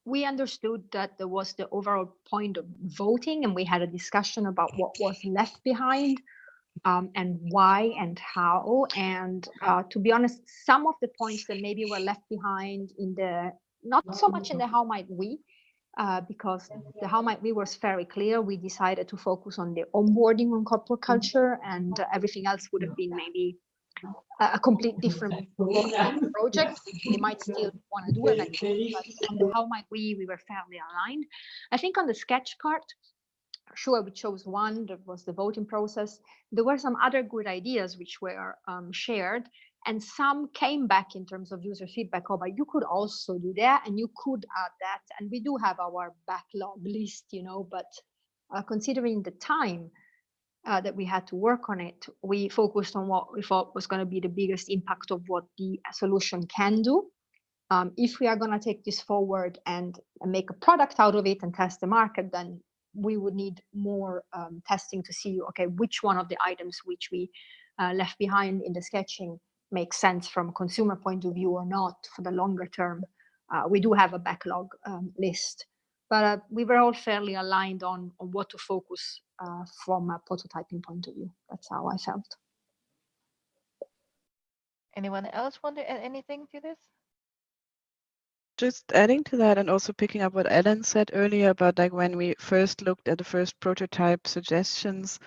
we understood that there was the overall point of voting, and we had a discussion about what was left behind and why and how. And to be honest, some of the points that maybe were left behind not so much in the how might we, because the how might we was very clear. We decided to focus on the onboarding on corporate culture, and everything else would have been maybe a complete different project. They might still want to do it, but on the how might we were fairly aligned. I think on the sketch card, sure, we chose one. That was the voting process. There were some other good ideas which were shared, and some came back in terms of user feedback. Oh, but you could also do that, and you could add that. And we do have our backlog list, but considering the time that we had to work on it, we focused on what we thought was going to be the biggest impact of what the solution can do. If we are going to take this forward and make a product out of it and test the market, then we would need more testing to see, okay, which one of the items which we left behind in the sketching makes sense from a consumer point of view or not for the longer term. We do have a backlog list, but we were all fairly aligned on what to focus from a prototyping point of view. That's how I felt. Anyone else want to add anything to this? Just adding to that and also picking up what Ellen said earlier about like when we first looked at the first prototype suggestions,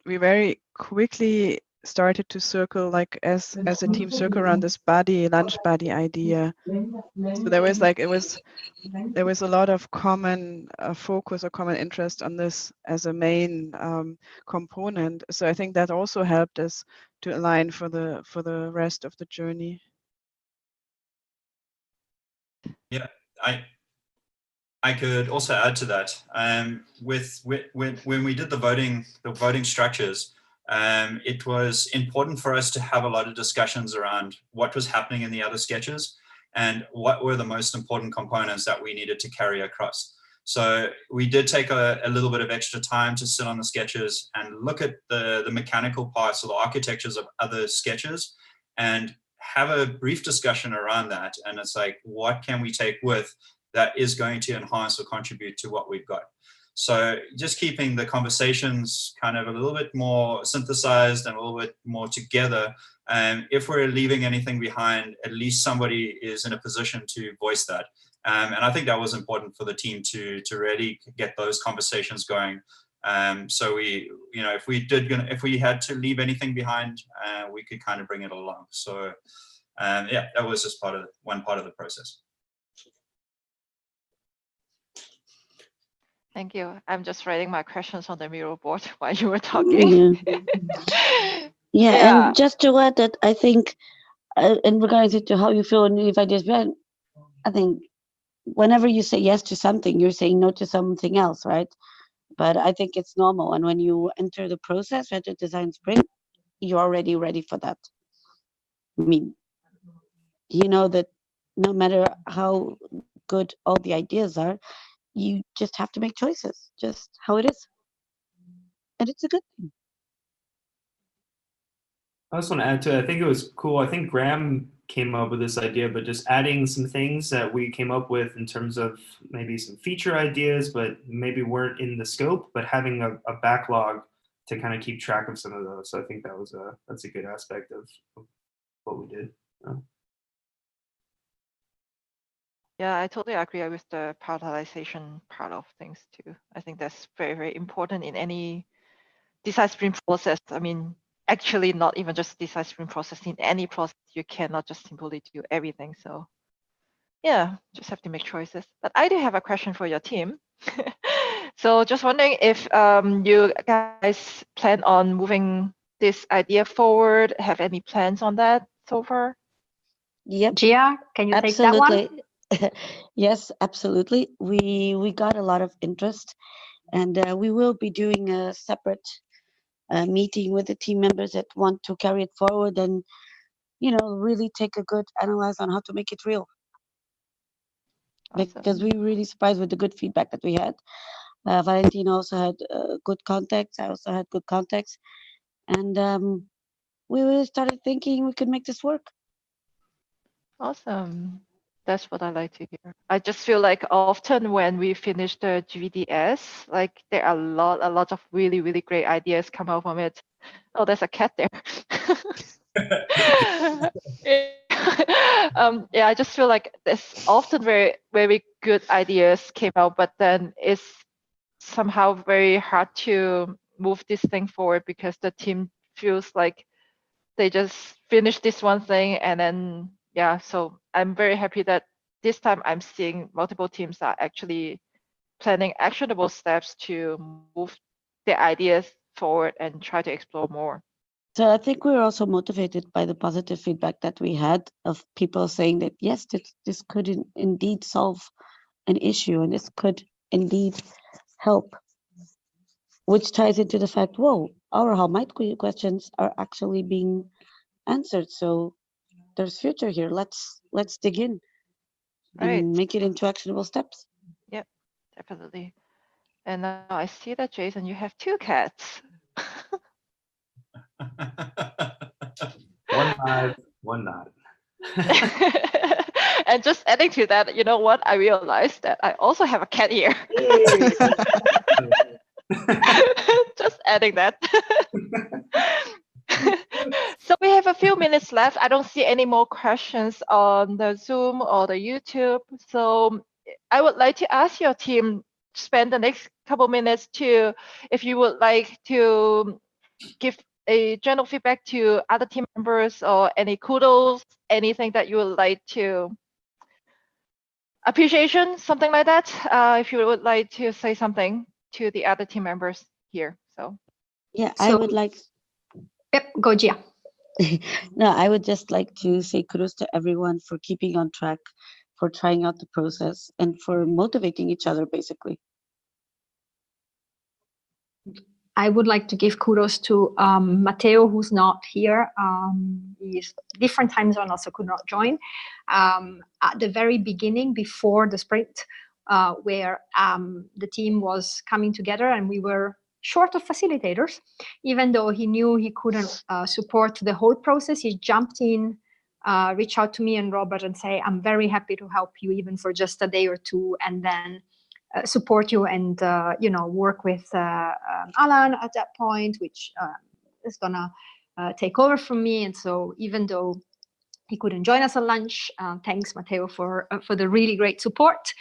we very quickly started to circle like as a team circle around this lunch buddy idea. So there was a lot of common focus or common interest on this as a main component. So I think that also helped us to align for the rest of the journey. Yeah, I could also add to that. When we did the voting structures, it was important for us to have a lot of discussions around what was happening in the other sketches and what were the most important components that we needed to carry across. So we did take a little bit of extra time to sit on the sketches and look at the mechanical parts or the architectures of other sketches and have a brief discussion around that. And it's like, what can we take with that is going to enhance or contribute to what we've got? So just keeping the conversations kind of a little bit more synthesized and a little bit more together. And if we're leaving anything behind, at least somebody is in a position to voice that. And I think that was important for the team to really get those conversations going. So we, if we had to leave anything behind, we could kind of bring it along. So yeah, that was just one part of the process. Thank you. I'm just writing my questions on the Miro board while you were talking. Yeah, and just to add that, I think in regards to how you feel and if I just read, I think whenever you say yes to something, you're saying no to something else, right? But I think it's normal. And when you enter the process at the design sprint, you're already ready for that. I mean, you know that no matter how good all the ideas are, you just have to make choices, just how it is. And it's a good thing. I just want to add to it. I think it was cool. I think Graham came up with this idea, but just adding some things that we came up with in terms of maybe some feature ideas, but maybe weren't in the scope, but having a backlog to kind of keep track of some of those. So I think that's a good aspect of what we did. Yeah, I totally agree with the prioritization part of things too. I think that's very, very important in any design sprint process. I mean, actually not even just design sprint process, in any process, you cannot just simply do everything. So yeah, just have to make choices. But I do have a question for your team. So just wondering if you guys plan on moving this idea forward, have any plans on that so far? Yep. Gia, can you take that one? Yes, absolutely. We got a lot of interest, and we will be doing a separate meeting with the team members that want to carry it forward and really take a good analyze on how to make it real. Awesome. Because we were really surprised with the good feedback that we had. Valentino also had good contacts. I also had good contacts, and we really started thinking we could make this work. Awesome. That's what I like to hear. I just feel like often when we finish the GVDS, like there are a lot of really, really great ideas come out from it. Oh, there's a cat there. Yeah, I just feel like there's often very, very good ideas came out, but then it's somehow very hard to move this thing forward because the team feels like they just finished this one thing and then yeah. So I'm very happy that this time I'm seeing multiple teams are actually planning actionable steps to move the ideas forward and try to explore more. So I think we're also motivated by the positive feedback that we had of people saying that, yes, this could indeed solve an issue and this could indeed help, which ties into the fact, whoa, our how might questions are actually being answered. So there's future here. Let's dig in Right. and make it into actionable steps. Yep, definitely. And now I see that, Jason, you have 2 cats. One nod, one nod. And just adding to that, you know what? I realized that I also have a cat here. Just adding that. So we have a few minutes left. I don't see any more questions on the Zoom or the YouTube. So I would like to ask your team to spend the next couple minutes to, if you would like to give a general feedback to other team members or any kudos, anything that you would like to, appreciation, something like that. If you would like to say something to the other team members here. So Yeah, I would like. Yep, go Gia. No, I would just like to say kudos to everyone for keeping on track, for trying out the process, and for motivating each other, basically. I would like to give kudos to Matteo, who's not here. He's different time zone, also could not join. At the very beginning, before the sprint, where the team was coming together and we were short of facilitators, even though he knew he couldn't support the whole process, he jumped in, reached out to me and Robert and say, I'm very happy to help you even for just a day or two, and then support you and work with Alan at that point, which is gonna take over from me. And so even though he couldn't join us at lunch, thanks Matteo for the really great support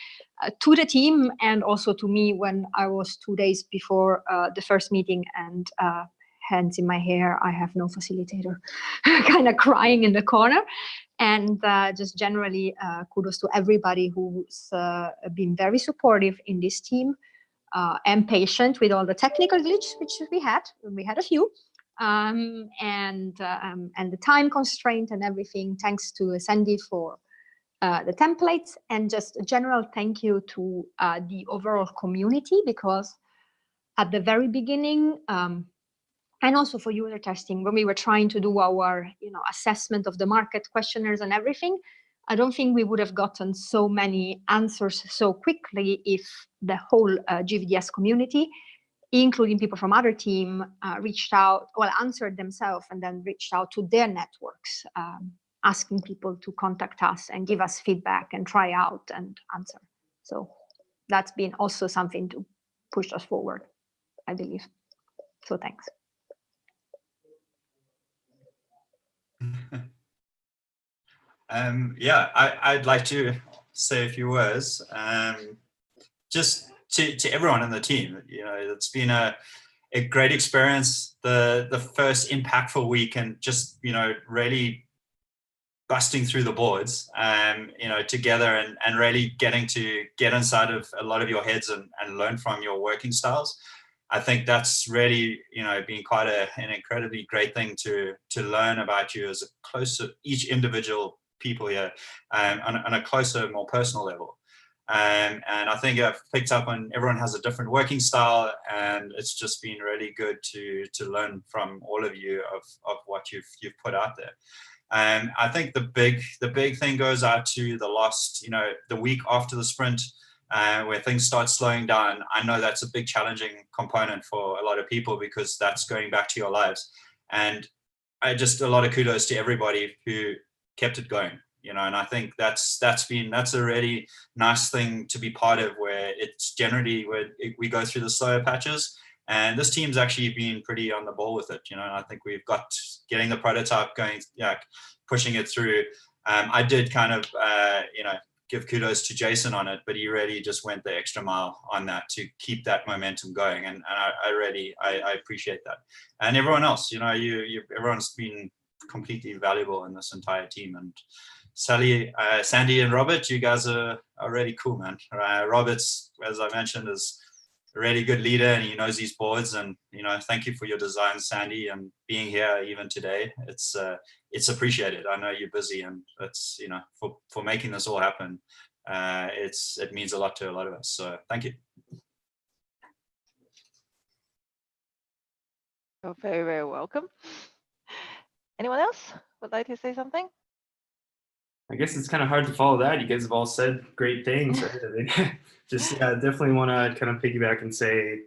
to the team and also to me when I was 2 days before the first meeting and hands in my hair, I have no facilitator, kind of crying in the corner. And just generally kudos to everybody who's been very supportive in this team and patient with all the technical glitches which we had a few, and the time constraint and everything. Thanks to Sandy for the templates, and just a general thank you to the overall community, because at the very beginning, and also for user testing, when we were trying to do our assessment of the market questionnaires and everything, I don't think we would have gotten so many answers so quickly if the whole GVDS community, including people from other team, reached out, well, answered themselves and then reached out to their networks, asking people to contact us and give us feedback and try out and answer. So that's been also something to push us forward, I believe. So thanks. Yeah, I'd like to say a few words. Just to everyone in the team, it's been a great experience. The first impactful week, and just really busting through the boards, together and really getting to get inside of a lot of your heads and learn from your working styles. I think that's really, been quite an incredibly great thing to learn about you as a closer, each individual people here, on a closer, more personal level. And I think I've picked up on everyone has a different working style, and it's just been really good to learn from all of you of what you've put out there. And I think the big thing goes out to the last, the week after the sprint, where things start slowing down. I know that's a big challenging component for a lot of people, because that's going back to your lives. And a lot of kudos to everybody who kept it going, and I think that's a really nice thing to be part of, where it's generally where we go through the slower patches. And this team's actually been pretty on the ball with it, and I think we've got getting the prototype going, pushing it through. I did kind of, give kudos to Jason on it, but he really just went the extra mile on that to keep that momentum going. And I appreciate that. And everyone else, everyone's been completely valuable in this entire team. And Sandy and Robert, you guys are really cool, man. Robert's, as I mentioned, is a really good leader, and he knows these boards. And thank you for your design, Sandy, and being here even today. It's appreciated. I know you're busy, and it's for making this all happen. It means a lot to a lot of us. So thank you. You're very, very welcome. Anyone else would like to say something? I guess it's kind of hard to follow that. You guys have all said great things. Right? I mean, just definitely want to kind of piggyback and say,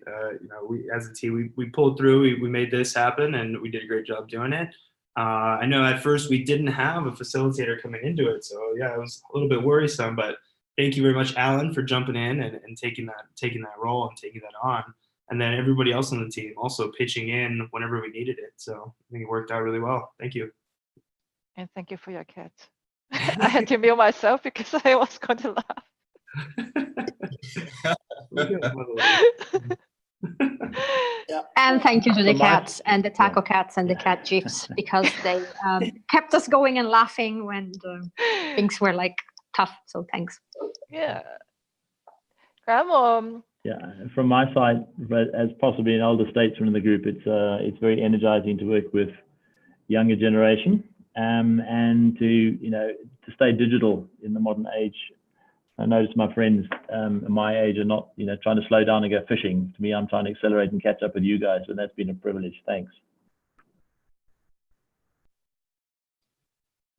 we as a team, we pulled through. We made this happen, and we did a great job doing it. I know at first we didn't have a facilitator coming into it, so yeah, it was a little bit worrisome. But thank you very much, Alan, for jumping in and taking that role and taking that on. And then everybody else on the team also pitching in whenever we needed it. So I think it worked out really well. Thank you. And thank you for your cat. I had to mute myself because I was going to laugh. And thank you to the So my- cats and the taco cats and the cat gifs, because they kept us going and laughing when things were like tough. So thanks. Yeah. Graham, Yeah, from my side, but as possibly an older statesman in the group, it's very energizing to work with younger generation, and to stay digital in the modern age. I notice my friends my age are not trying to slow down and go fishing. To me, I'm trying to accelerate and catch up with you guys, and that's been a privilege. Thanks.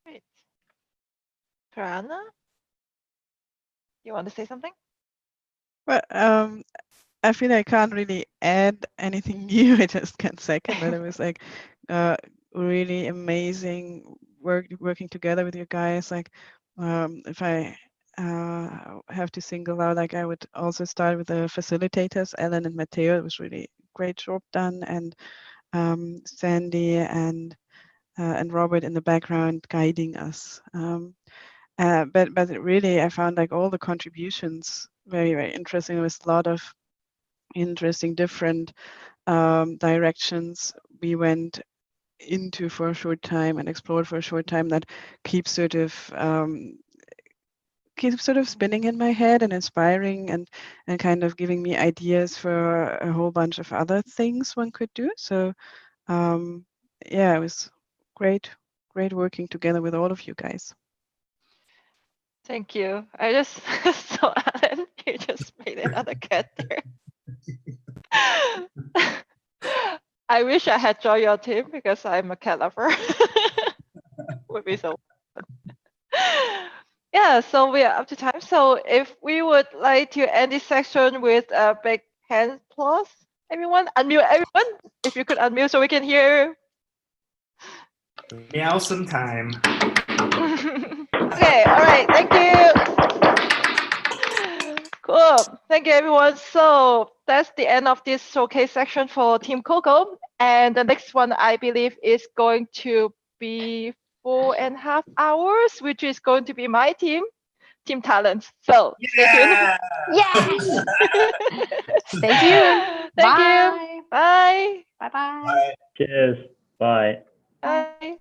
great. Trana, you want to say something? Well, I feel I can't really add anything new. I just can second that it was like really amazing working together with you guys. Like if I have to single out, like I would also start with the facilitators, Ellen and Matteo. It was really great job done, and Sandy and Robert in the background guiding us. But really, I found like all the contributions very, very interesting. There was a lot of interesting different directions we went into for a short time and explored for a short time that keeps sort of spinning in my head and inspiring and kind of giving me ideas for a whole bunch of other things one could do. So yeah, it was great working together with all of you guys. Thank you. I just saw Alan. You just made another cat there. I wish I had joined your team because I'm a cat lover. Would be so fun. Yeah, so we are up to time. So if we would like to end this section with a big hand applause, everyone, unmute everyone. If you could unmute so we can hear. Meow some time. Okay, all right, thank you. Cool, thank you everyone. So that's the end of this showcase section for Team Coco. And the next one, I believe, is going to be 4.5 hours, which is going to be my team Talent. So stay tuned. Yes. Stay tuned. Thank Bye. you. Bye. Bye-bye. Cheers. Bye. Bye.